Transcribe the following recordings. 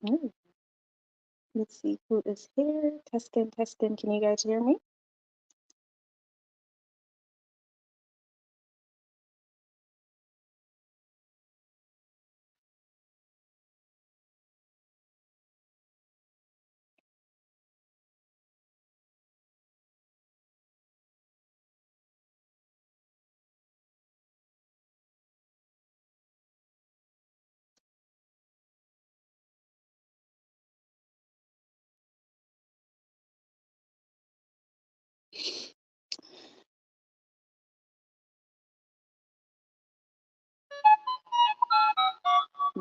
Mm, let's see who is here. Testing, testing. Can you guys hear me?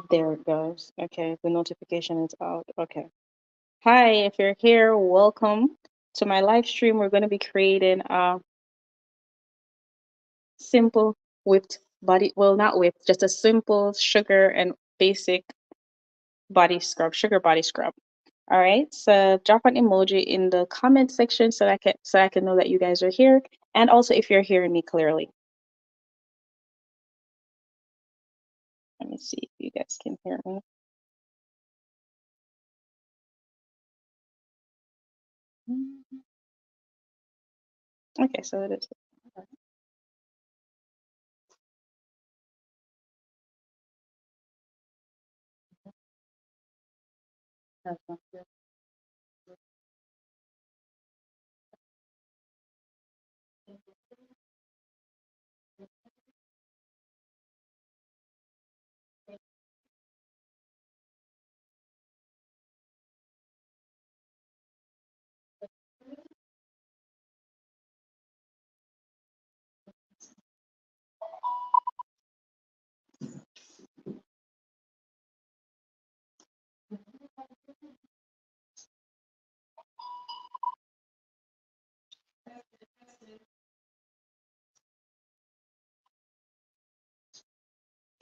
There it goes. Okay, the notification is out. Okay. Hi, if you're here, welcome to my live stream. We're going to be creating a simple whipped body, well, not whipped, just a simple sugar and basic body scrub, sugar body scrub. All right, so drop an emoji in the comment section so I can know that you guys are here, and also if you're hearing me clearly. Let me see if you guys can hear me. Okay, so it is.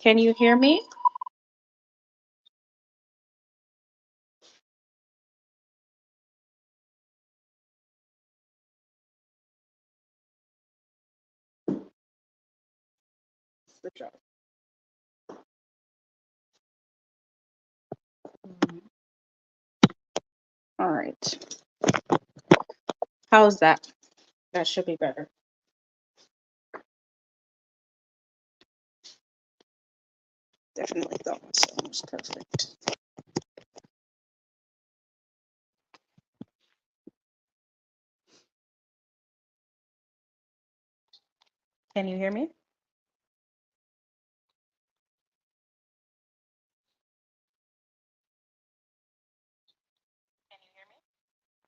Can you hear me? Switch off. All right. How's that? That should be better. Definitely thought my sound was perfect. Can you hear me?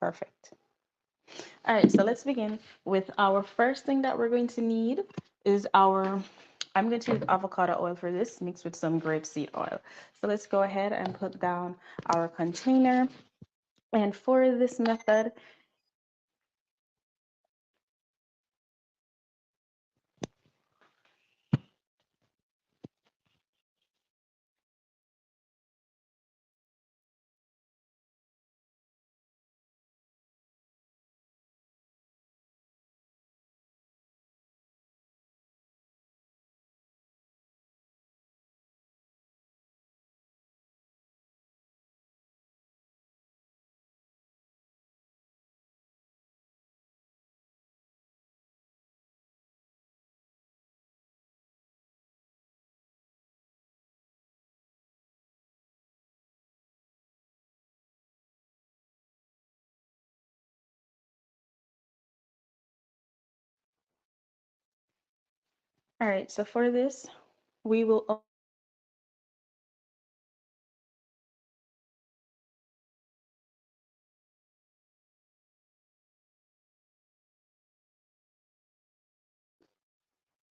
Perfect. All right, so let's begin with our first thing that we're going to need is I'm going to use avocado oil for this mixed with some grapeseed oil. So let's go ahead and put down our container. And for this method, all right, so for this, we will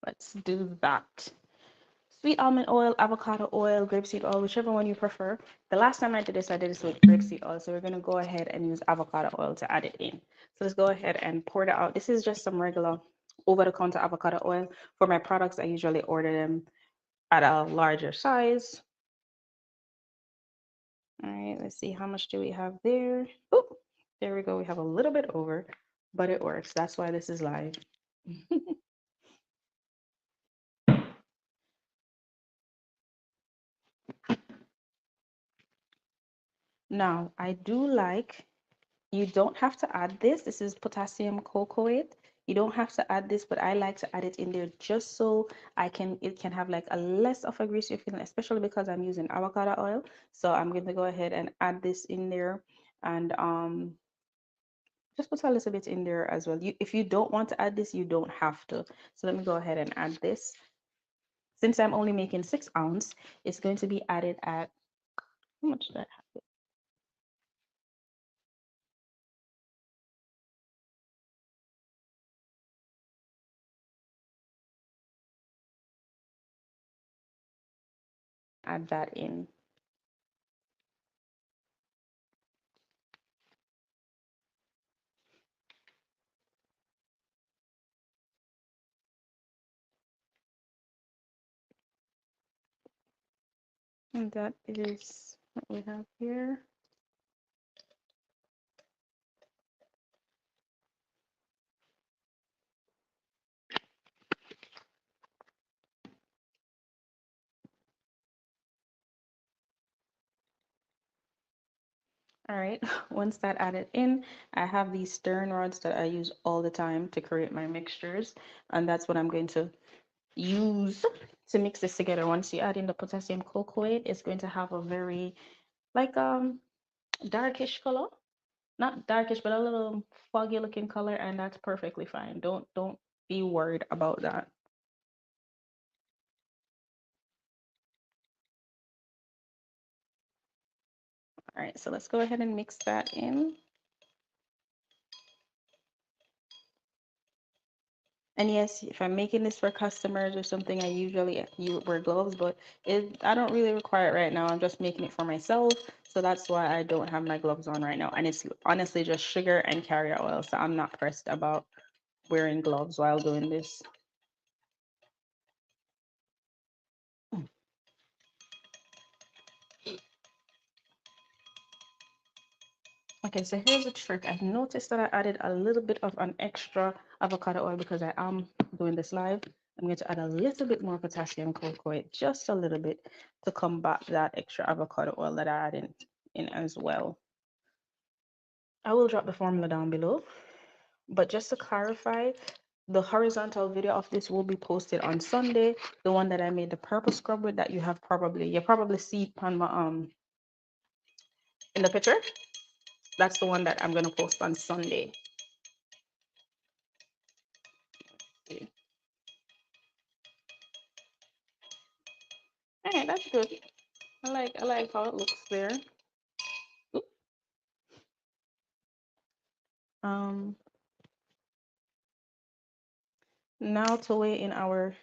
let's do that. Sweet almond oil, avocado oil, grapeseed oil, whichever one you prefer. The last time I did this with grapeseed oil. So we're going to go ahead and use avocado oil to add it in. So let's go ahead and pour it out. This is just some regular over-the-counter avocado oil. For my products, I usually order them at a larger size. All right, let's see. How much do we have there? Oh, there we go. We have a little bit over, but it works. That's why this is live. Now, I do like, you don't have to add this. This is potassium cocoate. You don't have to add this, but I like to add it in there just so it can have like a less of a greasy feeling, especially because I'm using avocado oil. So I'm going to go ahead and add this in there, and just put a little bit in there as well. If you don't want to add this, you don't have to. So let me go ahead and add this. Since I'm only making 6 ounce, it's going to be added at, how much did I have? Add that in. And that is what we have here. All right, once that added in, I have these stirring rods that I use all the time to create my mixtures, and that's what I'm going to use to mix this together. Once you add in the potassium cocoate, it's going to have a very like darkish color, not darkish, but a little foggy looking color, and that's perfectly fine. Don't be worried about that. All right, so let's go ahead and mix that in. And yes, if I'm making this for customers or something, I usually wear gloves, but I don't really require it right now. I'm just making it for myself, so that's why I don't have my gloves on right now. And it's honestly just sugar and carrier oil, so I'm not pressed about wearing gloves while doing this. Okay, so here's a trick. I've noticed that I added a little bit of an extra avocado oil because I am doing this live. I'm going to add a little bit more potassium cocoate, just a little bit, to combat that extra avocado oil that I added in as well. I will drop the formula down below, but just to clarify, the horizontal video of this will be posted on Sunday. The one that I made the purple scrub with, that you probably see on my in the picture. That's the one that I'm gonna post on Sunday. Hey, that's good. I like how it looks there. Um, Now to weigh in I'm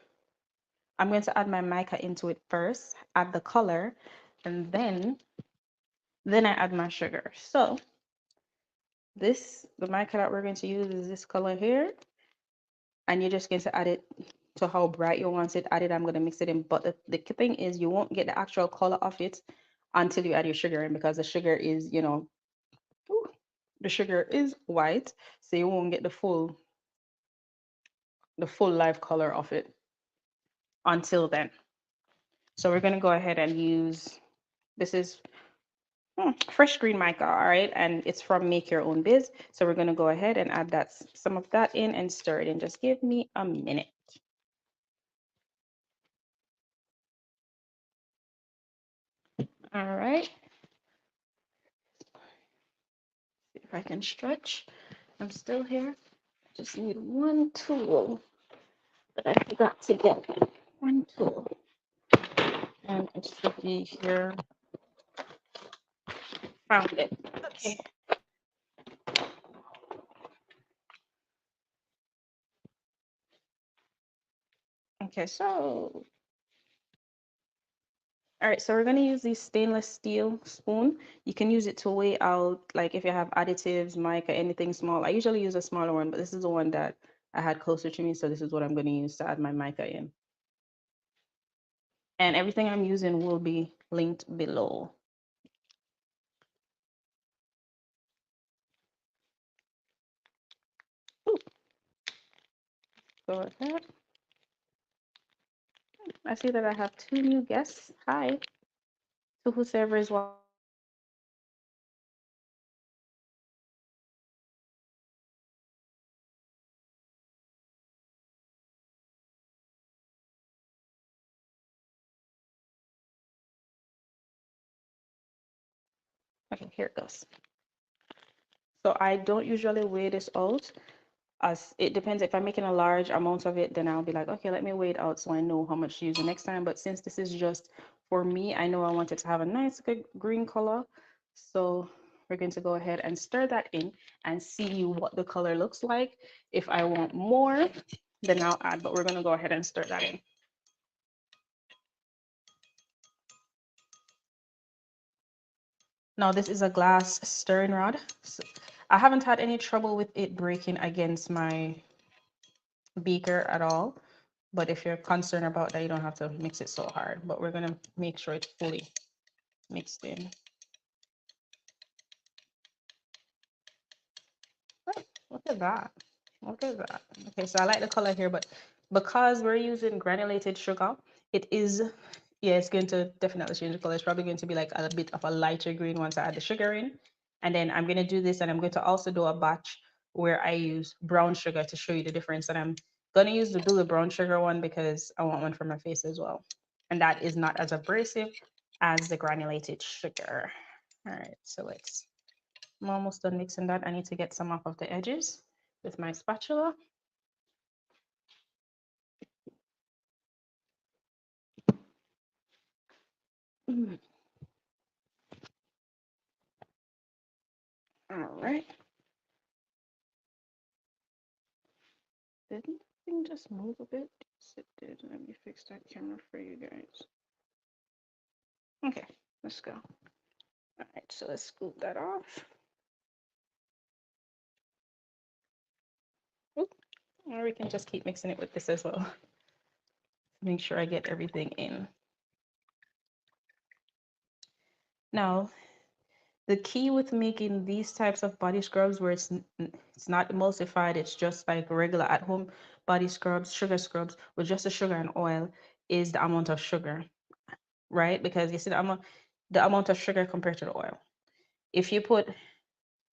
going to add my mica into it first, add the color, and then I add my sugar. So the mica that we're going to use is this color here, and you're just going to add it to how bright you want it. I'm going to mix it in, but the thing is, you won't get the actual color of it until you add your sugar in, because the sugar is, the sugar is white, so you won't get the full live color of it until then. So we're going to go ahead and use, this is fresh green mica, all right, and it's from Make Your Own Biz. So we're going to go ahead and add some of that in and stir it in. Just give me a minute. All right, see if I can stretch. I'm still here. Just need one tool that I forgot to get. One tool, and it should be here. Found it. Okay. Okay, so all right, so we're going to use this stainless steel spoon. You can use it to weigh out, like if you have additives, mica, anything small. I usually use a smaller one, but this is the one that I had closer to me, so this is what I'm going to use to add my mica in. And everything I'm using will be linked below. Ooh. Go ahead. I see that I have 2 new guests. Hi to whoever is watching. Okay, here it goes. So I don't usually weigh this out, as it depends. If I'm making a large amount of it, then I'll be like, okay, let me weigh it out so I know how much to use the next time. But since this is just for me, I know I want it to have a nice good green color. So we're going to go ahead and stir that in and see what the color looks like. If I want more, then I'll add, but we're going to go ahead and stir that in. Now this is a glass stirring rod. So I haven't had any trouble with it breaking against my beaker at all. But if you're concerned about that, you don't have to mix it so hard. But we're gonna make sure it's fully mixed in. Oh, look at that. Look at that. Okay, so I like the color here, but because we're using granulated sugar, it is, yeah, it's going to definitely change the color. It's probably going to be like a bit of a lighter green once I add the sugar in. And then I'm going to do this, and I'm going to also do a batch where I use brown sugar to show you the difference. And I'm going to use do the brown sugar one because I want one for my face as well. And that is not as abrasive as the granulated sugar. All right, so I'm almost done mixing that. I need to get some off of the edges with my spatula. All right. Didn't the thing just move a bit? Yes, it did. Let me fix that camera for you guys. Okay, let's go. All right, so let's scoop that off. Oop. Or we can just keep mixing it with this as well. Make sure I get everything in. Now, the key with making these types of body scrubs where it's not emulsified, it's just like regular at-home body scrubs, sugar scrubs with just the sugar and oil, is the amount of sugar, right? Because you see the amount of sugar compared to the oil. If you put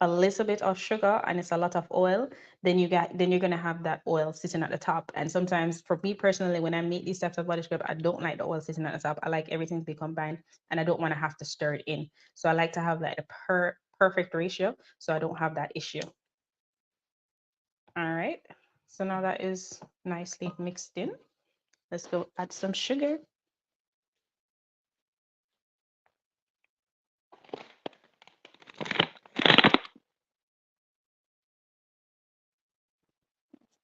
a little bit of sugar and it's a lot of oil, then you're gonna have that oil sitting at the top. And sometimes for me personally, when I make these types of body scrub, I don't like the oil sitting at the top. I like everything to be combined, and I don't want to have to stir it in. So I like to have like a perfect ratio, so I don't have that issue. All right, so now that is nicely mixed in. Let's go add some sugar.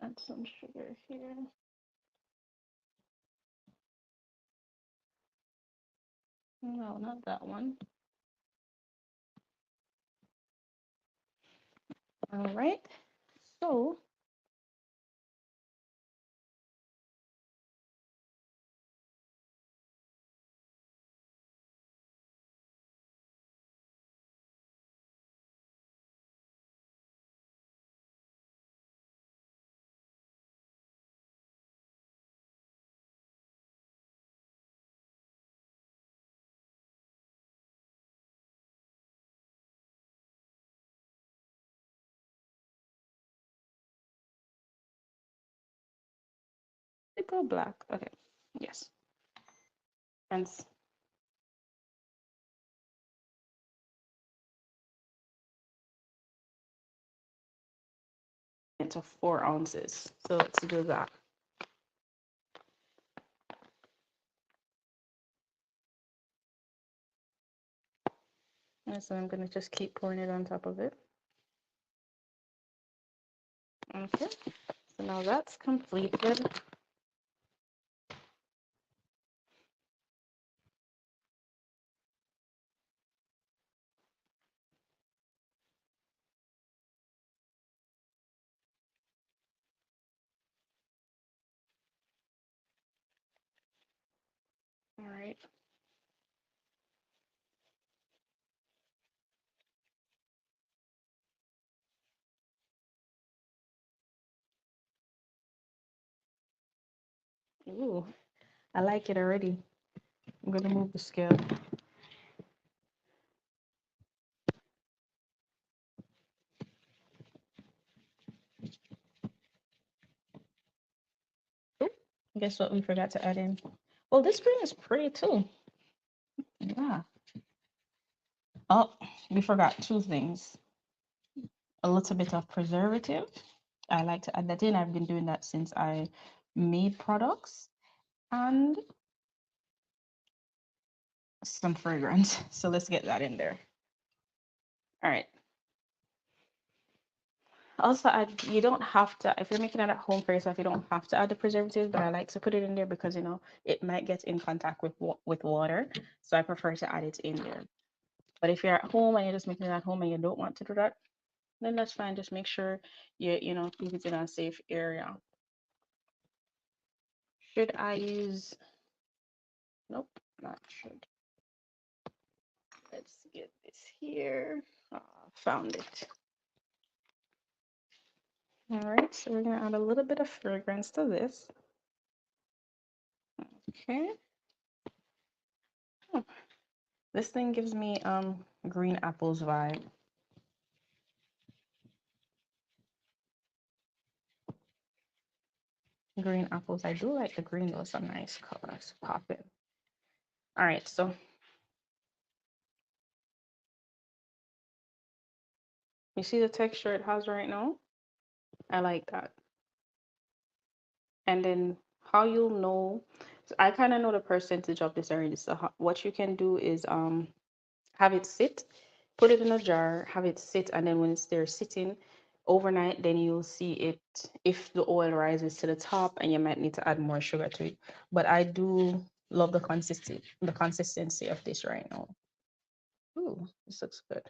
Add some sugar here. No, not that one. All right, so it go black. Okay, yes. And into 4 ounces. So let's do that. And so I'm going to just keep pouring it on top of it. Okay, so now that's completed. All right. Ooh, I like it already. I'm going to move the scale. Ooh, guess what we forgot to add in? Well, this green is pretty too. Yeah. Oh, we forgot two things. A little bit of preservative. I like to add that in. I've been doing that since I made products. And some fragrance. So let's get that in there. All right. Also, you don't have to, if you're making it at home for yourself, you don't have to add the preservatives, but I like to put it in there because, you know, it might get in contact with water. So I prefer to add it in there. But if you're at home and you're just making it at home and you don't want to do that, then that's fine. Just make sure you know, keep it in a safe area. Should I use, nope, not should. Let's get this here. Found it. All right, so we're gonna add a little bit of fragrance to this. Okay. Oh, this thing gives me green apples vibe. Green apples. I do like the green, those are nice colors. Pop it. All right, so you see the texture it has right now? I like that. And then how you'll know, so I kind of know the percentage of this already. So what you can do is have it sit, put it in a jar, have it sit, and then when it's there sitting overnight, then you'll see it if the oil rises to the top, and you might need to add more sugar to it. But I do love the consistency of this right now. Ooh, this looks good.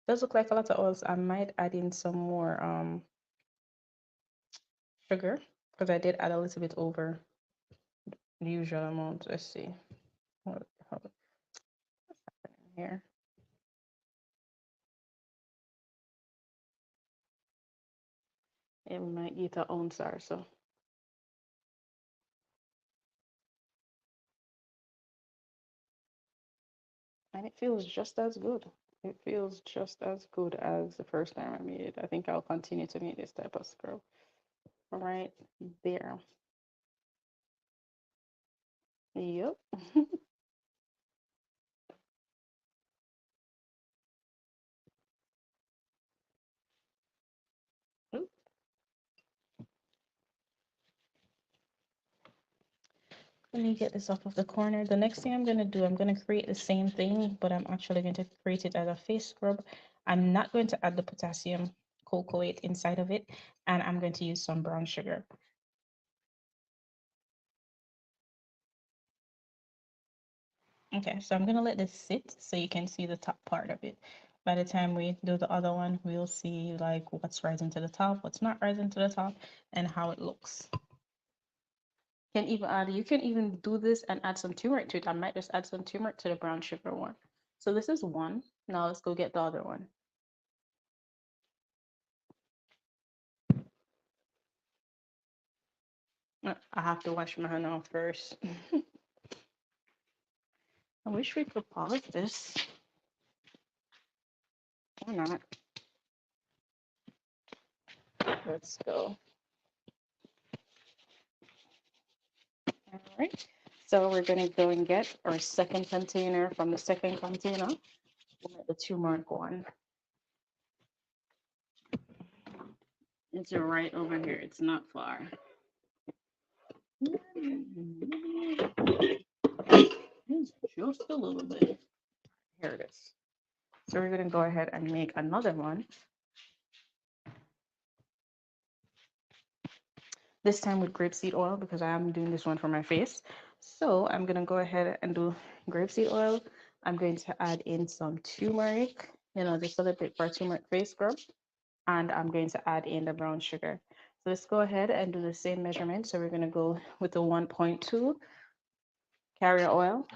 Does look like a lot of oils. I might add in some more sugar because I did add a little bit over the usual amount. Let's see what's happening here. It might get a ounce or so. And it feels just as good. It feels just as good as the first time I made it. I think I'll continue to make this type of scrub right there. Yep. Oop. Let me get this off of the corner. The next thing I'm going to do, I'm going to create the same thing, but I'm actually going to create it as a face scrub. I'm not going to add the potassium cocoate inside of it, and I'm going to use some brown sugar. Okay, so I'm going to let this sit so you can see the top part of it. By the time we do the other one, we'll see like what's rising to the top, what's not rising to the top, and how it looks. You can even do this and add some turmeric to it. I might just add some turmeric to the brown sugar one. So this is one. Now let's go get the other one. I have to wash my hand off first. I wish we could pause this. Or not. Let's go. All right. So we're going to go and get our second container from the second container. We'll get the turmeric one. It's right over here. It's not far. It's just a little bit. Here it is. So we're going to go ahead and make another one. This time with grapeseed oil because I am doing this one for my face. So I'm going to go ahead and do grapeseed oil. I'm going to add in some turmeric, you know, just a little bit for turmeric face scrub. And I'm going to add in the brown sugar. So let's go ahead and do the same measurement. So we're going to go with the 1.2 carrier oil.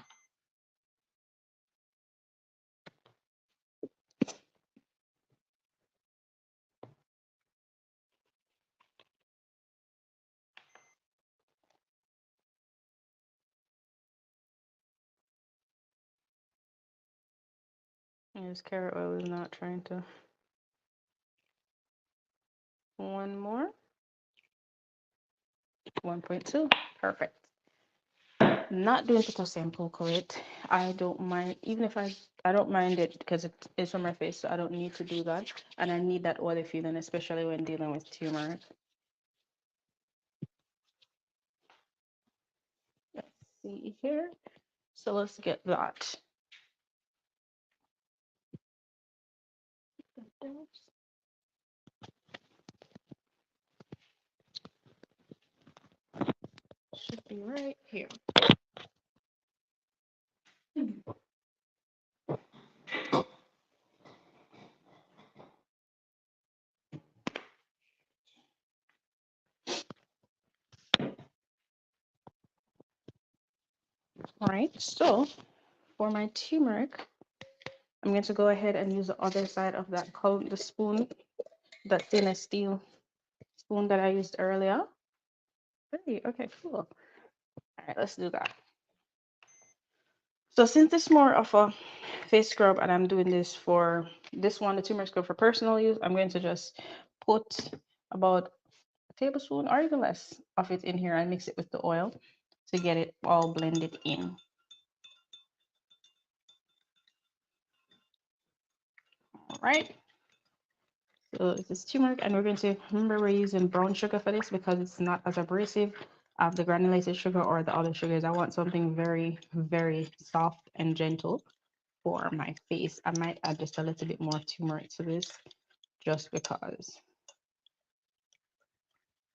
And this carrier oil is not trying to. One more. 1.2. Perfect. not doing put sample correct. I don't mind, even if I don't mind it because it is on my face, so I don't need to do that. And I need that oily feeling, especially when dealing with turmeric. Let's see here. So let's get that. Should be right here. All right, so for my turmeric, I'm going to go ahead and use the other side of that the spoon, that stainless steel spoon that I used earlier. Hey, okay, cool. All right, let's do that. So since it's more of a face scrub and I'm doing this for this one, the turmeric scrub for personal use, I'm going to just put about a tablespoon or even less of it in here and mix it with the oil to get it all blended in. All right. So this is turmeric, and we're going to remember we're using brown sugar for this because it's not as abrasive as the granulated sugar or the other sugars. I want something very, very soft and gentle for my face. I might add just a little bit more turmeric to this just because.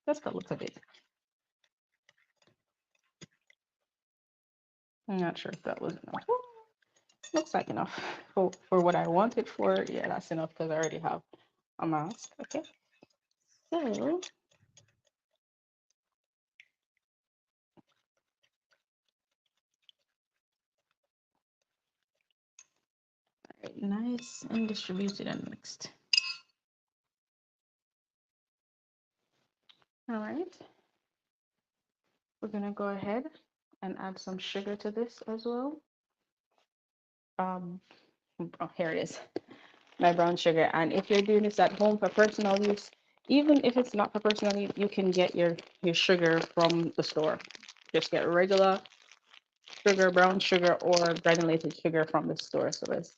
Just a little bit. I'm not sure if that was enough. Looks like enough for what I want it for. Yeah, that's enough because I already have a mask. Okay. So right, nice and distributed and mixed. All right. We're gonna go ahead and add some sugar to this as well. Oh, here it is, my brown sugar. And if you're doing this at home for personal use, even if it's not for personal use, you can get your sugar from the store. Just get regular sugar, brown sugar, or granulated sugar from the store. So let's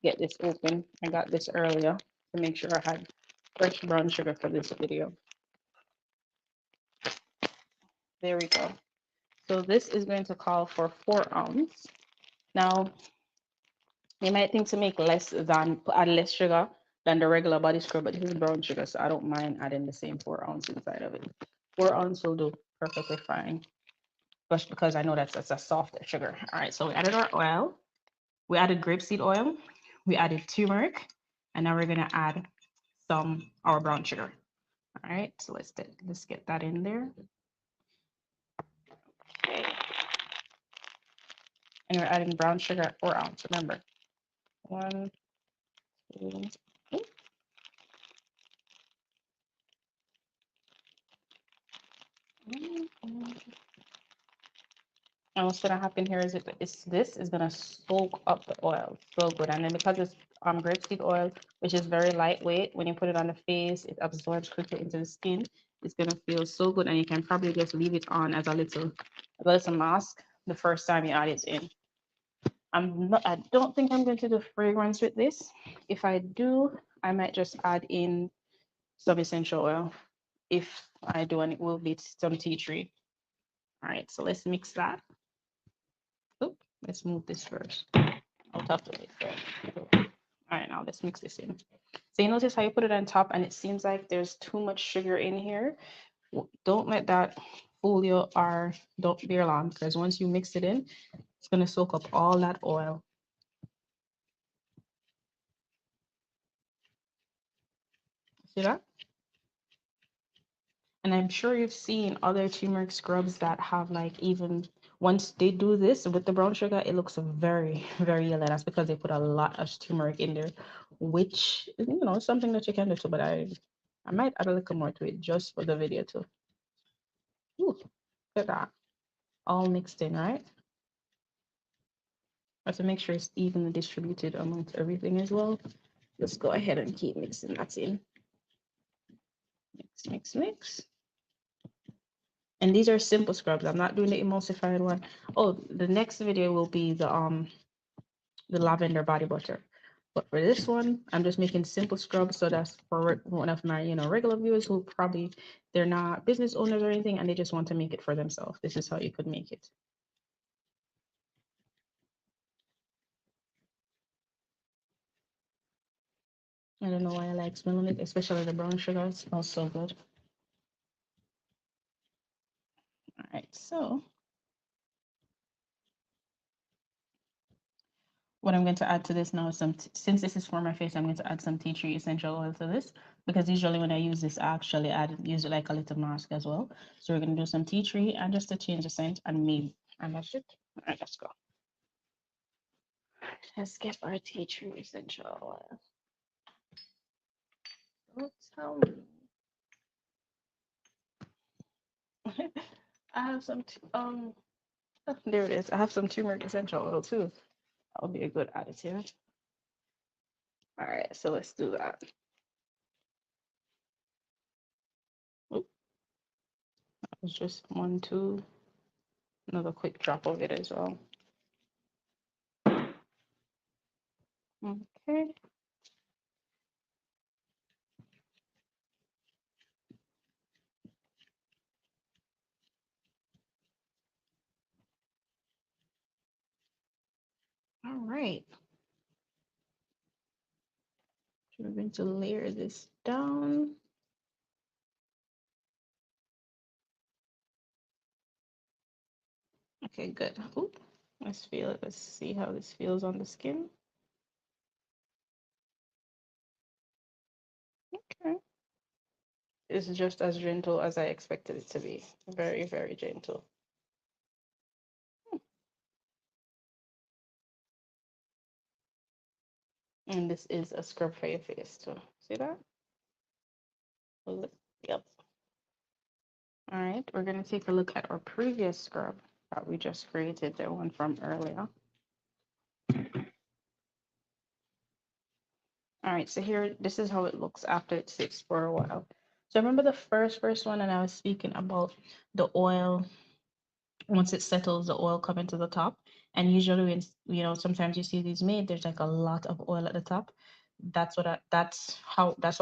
get this open. I got this earlier to make sure I had fresh brown sugar for this video. There we go. So this is going to call for 4 ounces. Now, you might think to make less than, add less sugar than the regular body scrub, but this is brown sugar, so I don't mind adding the same 4 ounces inside of it. 4 ounces will do perfectly fine, just because I know that's a softer sugar. All right, so we added our oil. We added grapeseed oil. We added turmeric, and now we're gonna add our brown sugar. All right, so let's get that in there. Okay. And we're adding brown sugar at 4 ounces. Remember, 1, 2, 3. And what's gonna happen here is this is gonna soak up the oil so good. And then because it's grapeseed oil, which is very lightweight, when you put it on the face, it absorbs quickly into the skin. It's gonna feel so good, and you can probably just leave it on as a little mask the first time you add it in. I don't think I'm going to do fragrance with this. If I do, I might just add in some essential oil. If I do, and it will be some tea tree. All right, so let's mix that. Oh, let's move this first out of the way first. All right, now let's mix this in. So you notice how you put it on top and it seems like there's too much sugar in here. Don't let that fool you, or don't be alarmed, because once you mix it in, it's going to soak up all that oil. See that? And I'm sure you've seen other turmeric scrubs that have, like, even once they do this with the brown sugar, it looks very, very yellow. That's because they put a lot of turmeric in there, which, you know, is something that you can do too, but I might add a little more to it just for the video too. Ooh, look at that. All mixed in, right? I have to make sure it's evenly distributed amongst everything as well. Let's go ahead and keep mixing that in. Mix, mix, mix. And these are simple scrubs. I'm not doing the emulsified one. Oh, the next video will be the lavender body butter. But for this one, I'm just making simple scrubs. So that's for one of my, regular viewers who probably they're not business owners or anything, and they just want to make it for themselves. This is how you could make it. I don't know why I like smelling it, especially the brown sugar. It smells so good. All right, so what I'm going to add to this now is since this is for my face, I'm going to add some tea tree essential oil to this, because usually when I use this, I actually use it like a little mask as well. So we're going to do some tea tree and just to change the scent, and that's it. All right, let's go. Let's get our tea tree essential oil. Don't tell me. I have some there it is. I have some turmeric essential oil too. That'll be a good additive. All right, so let's do that. Oop. That was just 1, 2. Another quick drop of it as well. Okay. All right. So we're going to layer this down. Okay, good. Oop. Let's feel it. Let's see how this feels on the skin. Okay. It's just as gentle as I expected it to be. Very, very gentle. And this is a scrub for your face too. See that? Yep. All right, we're going to take a look at our previous scrub that we just created, the one from earlier. All right, so here, this is how it looks after it sits for a while. So remember the first one, and I was speaking about the oil. Once it settles, the oil coming to the top. And usually when, sometimes you see these made, there's like a lot of oil at the top. That's why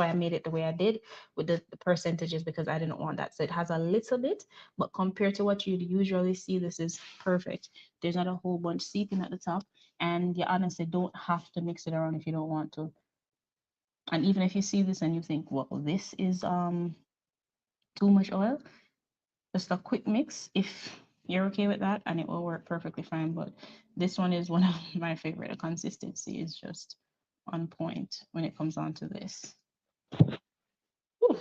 I made it the way I did with the percentages, because I didn't want that. So it has a little bit, but compared to what you'd usually see, this is perfect. There's not a whole bunch seeping at the top, and you honestly don't have to mix it around if you don't want to. And even if you see this and you think, well, this is too much oil, just a quick mix if you're okay with that, and it will work perfectly fine. But this one is one of my favorite. The consistency is just on point when it comes on to this. Whew. All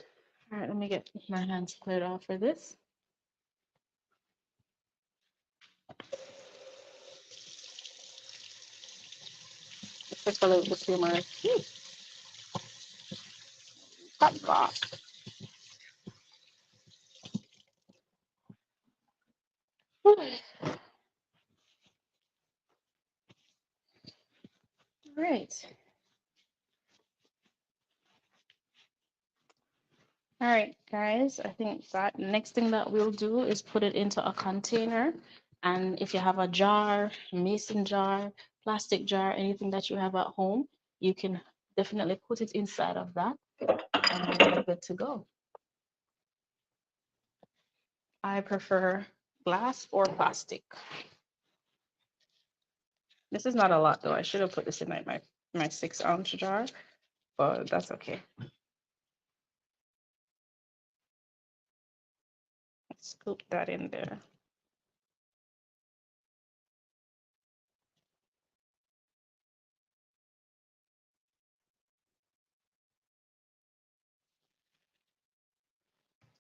right, let me get my hands cleared off for this. Just a little bit too much. Hot box. All right. All right, guys, I think that next thing that we'll do is put it into a container. And if you have a jar, mason jar, plastic jar, anything that you have at home, you can definitely put it inside of that, and we're good to go. I prefer glass or plastic. This is not a lot though. I should have put this in my 6-ounce jar, but that's okay. Let's scoop that in there.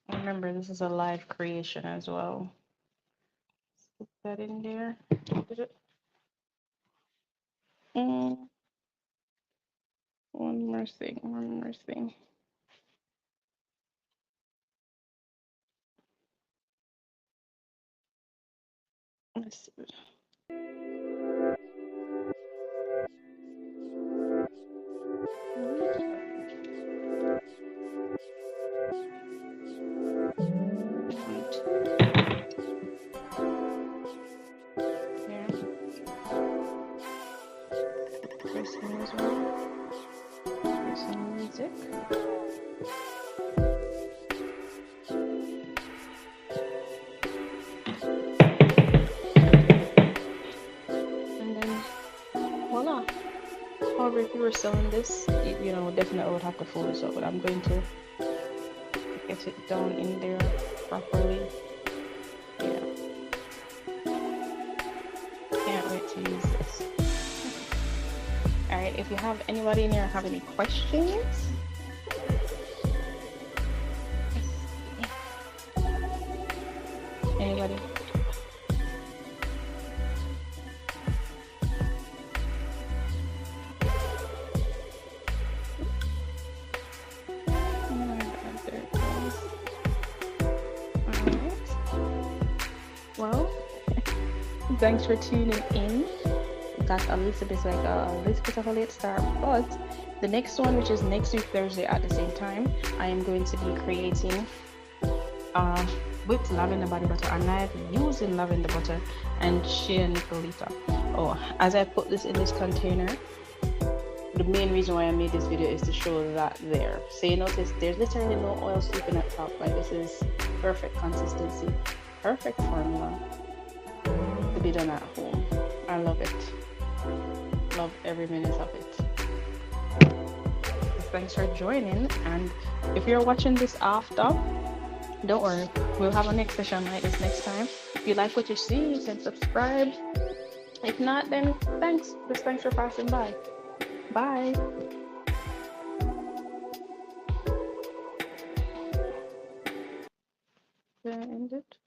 Remember, this is a live creation as well. Put that in there. Did it? One more thing. Let's see. press news one. Press music. And then voila. However, if you were selling this, you know, definitely would have to fold this up, but I'm going to get it down in there properly. Yeah. Can't wait to use this. Alright, if you have anybody in here have any questions, anybody? Well, thanks for tuning in. Got a little bit of a late start, but the next one, which is next week Thursday at the same time, I am going to be creating whipped lavender body butter, and I'm using lavender butter and shea nicolita. Oh, as I put this in this container, the main reason why I made this video is to show that there. So you notice there's literally no oil seeping at top. Like, this is perfect consistency, perfect formula to be done at home. I love it. Love every minute of it. Thanks for joining, and if you're watching this after, don't worry, we'll have a next session like this next time. If you like what you see, you can subscribe. If not, then thanks. Just thanks for passing by. Bye. Did I end it?